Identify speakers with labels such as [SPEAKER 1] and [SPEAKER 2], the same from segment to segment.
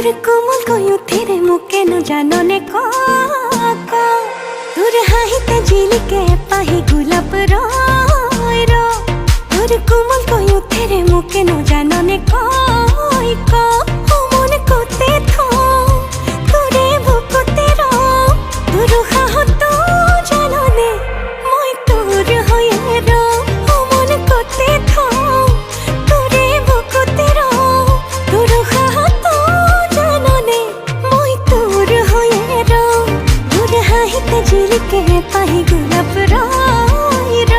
[SPEAKER 1] তোর কোমল কয়ুথিরে মুকে ন জাননে তোর হাহিতে ঝিলিকে পাহি গোলাপ রয় র তোর কোমল কয়ুথিরে মুকে ন জাননে মন কোতে থো তোরে বুকুতে র তোর হাহত জাননে মই তোর হয়ে র মন কোতে থো তোরে বুকুতে র তোর হাহত জাননে মই তোর হয়ে র তোর হাহিতে ঝিলিকে পাহি গোলাপ রয় র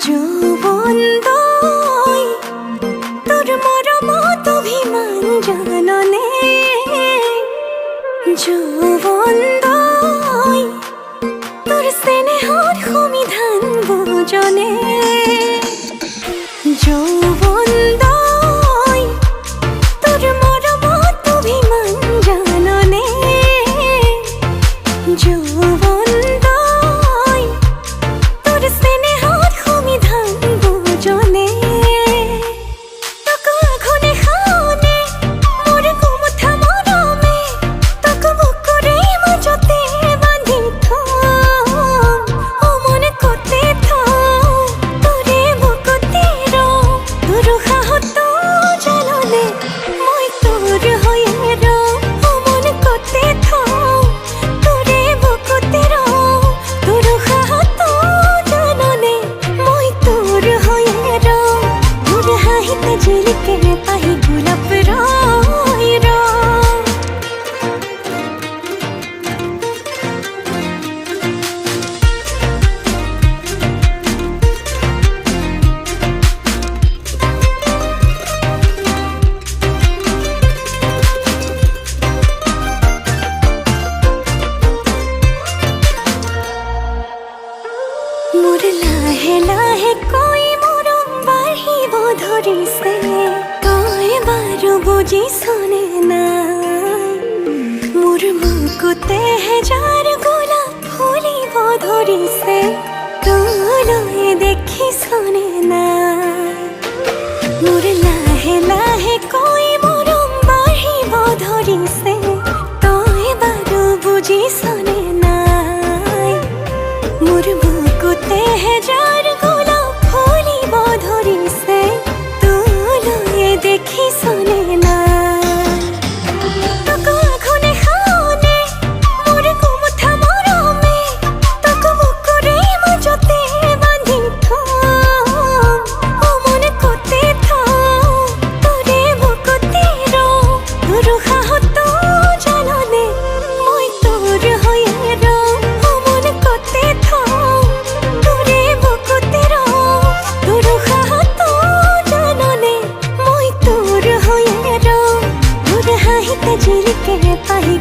[SPEAKER 1] যৌবন দই তোর মরমত অভিমান জাননে যৌবন দই তোর স্নেহর সমিধান বোজনে যৌবন দই তোর মরমত অভিমান জাননে যৌবন দই তোর স্নেহর সমিধান বোজনে তোকে আঘনে খাওনে মোর কুমুঠা মরমে তোকে বুকুরে মাজতে বাঁধি থম ও মনে কোতে থম তোরে বুকুতে র তোর হাহত জাননে মই তোর হয়ে র ও মনে কোতে থম তোরে বুকুতে র তোর হাহত জাননে মই তোর হয়ে র তোর হাহিতে ঝিলিকে পাহি গোলাপ রয় র মোর লাহে লাহে কই মরম বাঢ়িব ধৰিছে তই বাৰু বুজিছনে নাই মোৰ বুকুতে হেজাৰ গোলাপ ফুলিব ধৰিছে তোলৈ দেখিছনে নাই মোৰ লাহে লাহে কই মৰম বাঢ়িব ধৰিছে তই বাৰু বুজিছনে নাই মোৰ বুকুতে হেজাৰ গোলাপ ফুলিব ধৰিছে তোলৈ দেখিছনে নাই তোকে আঘনে খাওনে মোৰ কুমুঠা মৰমে তোকে বুকুৰে মাজতে বান্ধি থম ও মনে কোতে থম তোৰে বুকুতে ৰ তোৰ হাহত জাননে মই তোৰ হয়ে ৰ ও মনে কোতে থম তোৰে বুকুতে ৰ তোৰ হাহত জাননে মই তোৰ হয়ে ৰ তোৰ হাহিতে ঝিলিকে পাহি